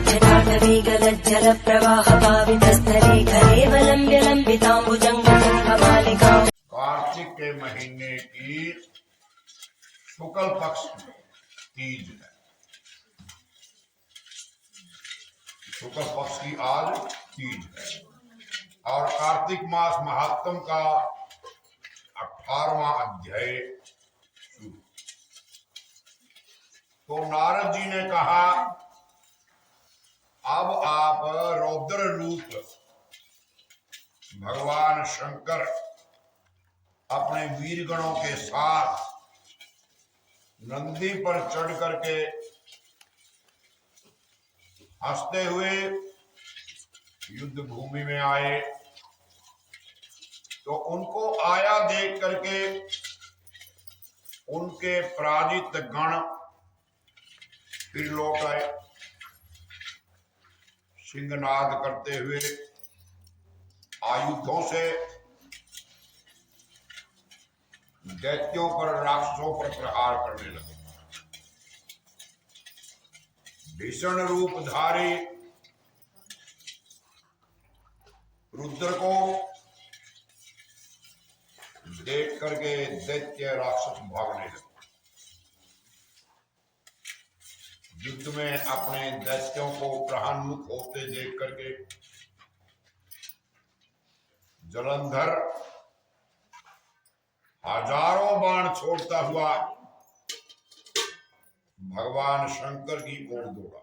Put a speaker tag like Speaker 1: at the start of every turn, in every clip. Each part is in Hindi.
Speaker 1: जटाटवीगलज्जल प्रवाह पावितस्थले कलेवलम्ब्य लम्बिताम्बुजङ्गमालिका।
Speaker 2: कार्तिक के महीने की शुक्ल पक्ष तीज है। शुक्ल पक्ष की आज तीज है और कार्तिक मास महात्म का 18वां अध्याय शुरू। तो नारद जी ने कहा, अब आप रौद्र रूप भगवान शंकर अपने वीरगणों के साथ नंदी पर चढ़ करके हंसते हुए युद्ध भूमि में आए। तो उनको आया देख करके उनके पराजित गण फिर लौट आए, सिंहनाद करते हुए आयुधों से दैत्यों पर, राक्षसों पर प्रहार करने लगे। भीषण रूपधारी रुद्र को देख करके दैत्य राक्षस भागने लगे। युद्ध में अपने दैत्यों को प्रहान्मुख होते देख करके जलंधर हजारों बाण छोड़ता हुआ भगवान शंकर की ओर दौड़ा।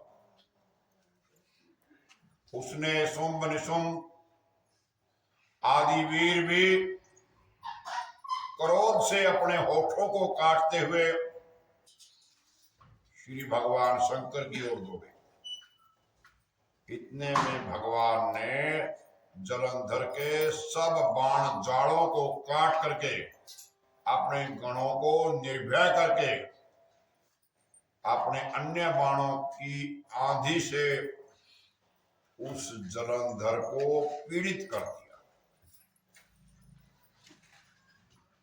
Speaker 2: उसने शुंभ निशुंभ आदि वीर भी क्रोध से अपने होठों को काटते हुए श्री भगवान शंकर की ओर दौड़े। इतने में भगवान ने जलंधर के सब बाण जालों को काट करके अपने गणों को निर्भय करके अपने अन्य बाणों की आंधी से उस जलंधर को पीड़ित कर दिया।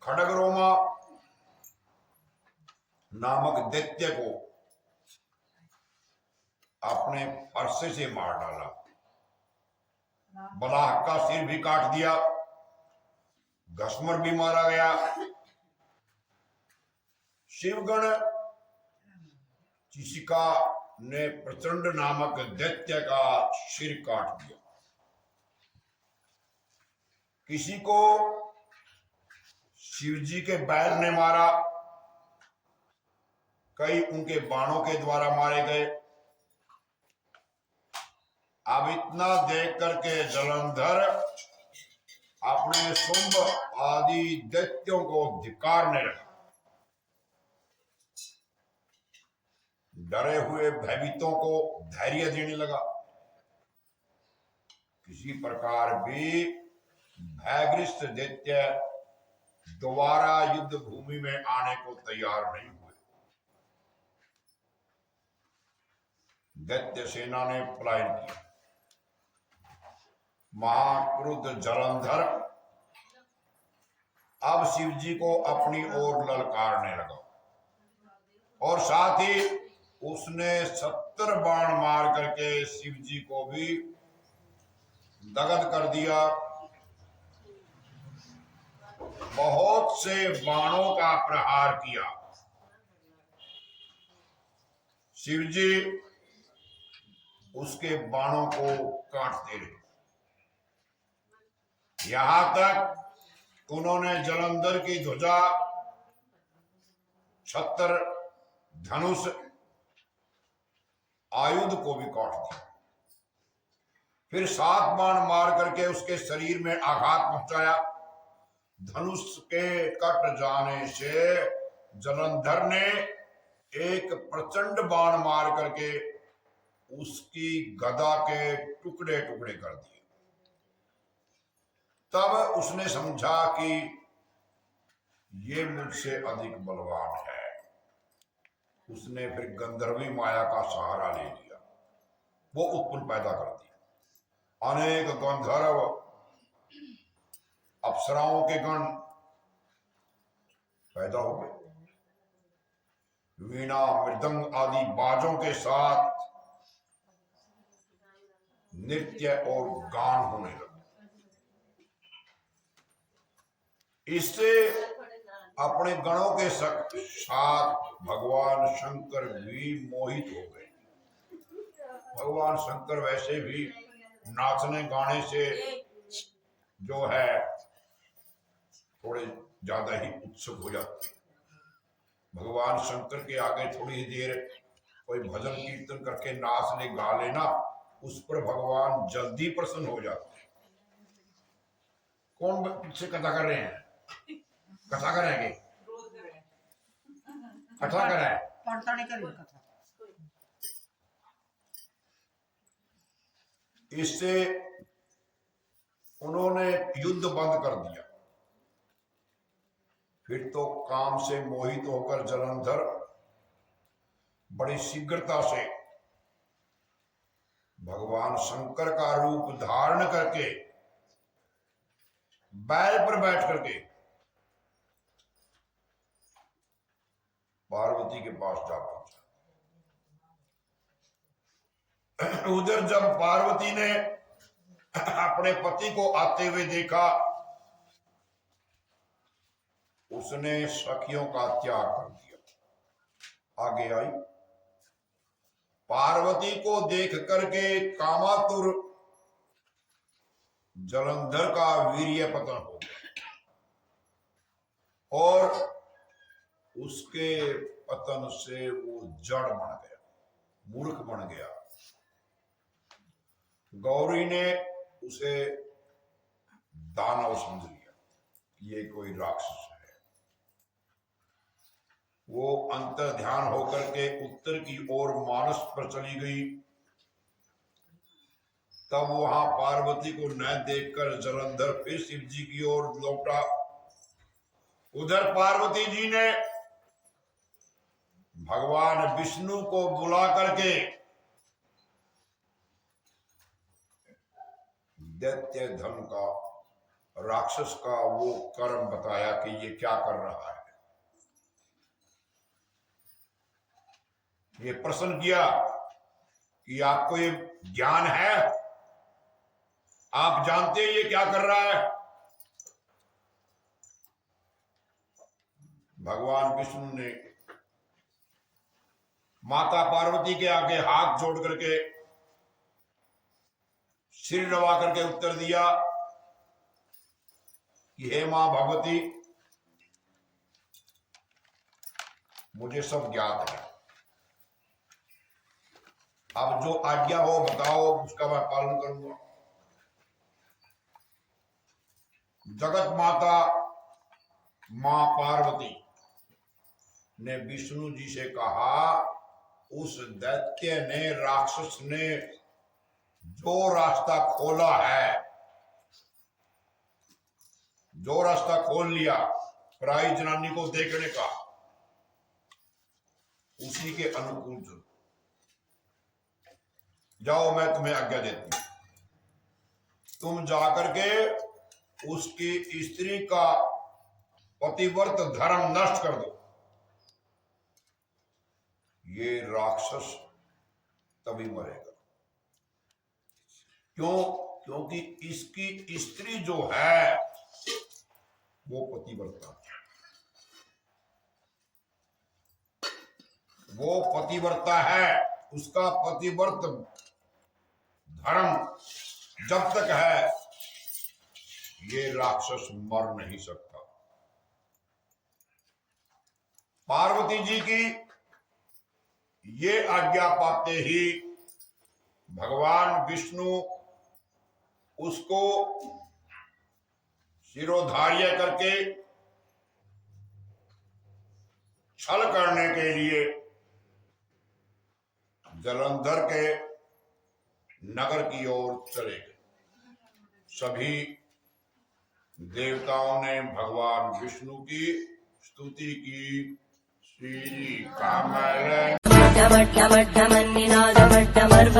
Speaker 2: खड्गरोमा नामक दैत्य को अपने फरसे से मार डाला। बलाह का सिर भी काट दिया, घसमर भी मारा गया। शिवगण चिशिका ने प्रचंड नामक दैत्य का सिर काट दिया। किसी को शिवजी के बैल ने मारा, कई उनके बाणों के द्वारा मारे गए। अब इतना देख करके जलंधर अपने शुंभ आदि दैत्यों को धिक्कारने लगा। डरे हुए भयभीतों को धैर्य देने लगा। किसी प्रकार भी भयग्रस्त दैत्य दोबारा युद्ध भूमि में आने को तैयार नहीं हुए। दैत्य सेना ने पलायन किया। महाक्रुद्ध जलंधर अब शिवजी को अपनी ओर ललकारने लगा और साथ ही उसने 70 बाण मार करके शिवजी को भी दगद कर दिया। बहुत से बाणों का प्रहार किया। शिवजी उसके बाणों को काटते रहे। यहां तक उन्होंने जलंधर की ध्वजा, छत्र, धनुष आयुध को भी काट दिया। फिर 7 बाण मार करके उसके शरीर में आघात पहुंचाया। धनुष के कट जाने से जलंधर ने एक प्रचंड बाण मार करके उसकी गदा के टुकड़े टुकड़े कर दिए। तब उसने समझा कि ये मुझसे अधिक बलवान है। उसने फिर गंधर्वी माया का सहारा ले लिया। वो उत्पन्न पैदा कर दिया। अनेक गंधर्व अप्सराओं के गण पैदा हो गए। वीणा, मृदंग आदि बाजों के साथ नृत्य और गान होने लगा। इससे अपने गणों के साथ भगवान शंकर भी मोहित हो गए। भगवान शंकर वैसे भी नाचने गाने से जो है थोड़े ज्यादा ही उत्सुक हो जाते हैं। भगवान शंकर के आगे थोड़ी ही देर कोई भजन कीर्तन करके नाच ले गा लेना, उस पर भगवान जल्दी प्रसन्न हो जाते हैं। कौन पीछे कथा कर रहे हैं? कथा करेंगे, कथा करें। इससे उन्होंने युद्ध बंद कर दिया। फिर तो काम से मोहित होकर जलंधर बड़ी शीघ्रता से भगवान शंकर का रूप धारण करके बैल पर बैठ करके पार्वती के पास जा पहुंचा। उधर जब पार्वती ने अपने पति को आते हुए देखा, उसने सखियों का त्याग कर दिया। आगे आई। पार्वती को देख करके कामातुर जलंधर का वीर्य पतन हो गया और उसके पतन से वो जड़ बन गया, मूर्ख बन गया। गौरी ने उसे दानव समझ लिया, ये कोई राक्षस है। वो अंतर ध्यान होकर के उत्तर की ओर मानस पर चली गई। तब वहां पार्वती को न देखकर जलंधर फिर शिव जी की ओर लौटा। उधर पार्वती जी ने भगवान विष्णु को बुला करके दैत्य धन का, राक्षस का वो कर्म बताया कि ये क्या कर रहा है। ये प्रश्न किया कि आपको ये ज्ञान है, आप जानते हैं ये क्या कर रहा है? भगवान विष्णु ने माता पार्वती के आगे हाथ जोड़ करके सिर नवा करके उत्तर दिया कि हे मां भगवती, मुझे सब ज्ञात है। अब जो आज्ञा हो बताओ, उसका मैं पालन करूंगा। जगत माता मां पार्वती ने विष्णु जी से कहा, उस दैत्य ने, राक्षस ने जो रास्ता खोला है, जो रास्ता खोल लिया पराई जनानी को देखने का, उसी के अनुकूल चलो। जाओ, मैं तुम्हें आज्ञा देती हूं, तुम जाकर के उसकी स्त्री का पतिव्रत धर्म नष्ट कर दो। ये राक्षस तभी मरेगा। क्यों? क्योंकि इसकी स्त्री जो है वो पतिव्रता है। वो पतिव्रता है, उसका पतिव्रत धर्म जब तक है, ये राक्षस मर नहीं सकता। पार्वती जी की ये आज्ञा पाते ही भगवान विष्णु उसको शिरोधार्य करके छल करने के लिए जलंधर के नगर की ओर चले गए। सभी देवताओं ने भगवान विष्णु की स्तुति की। श्री कमल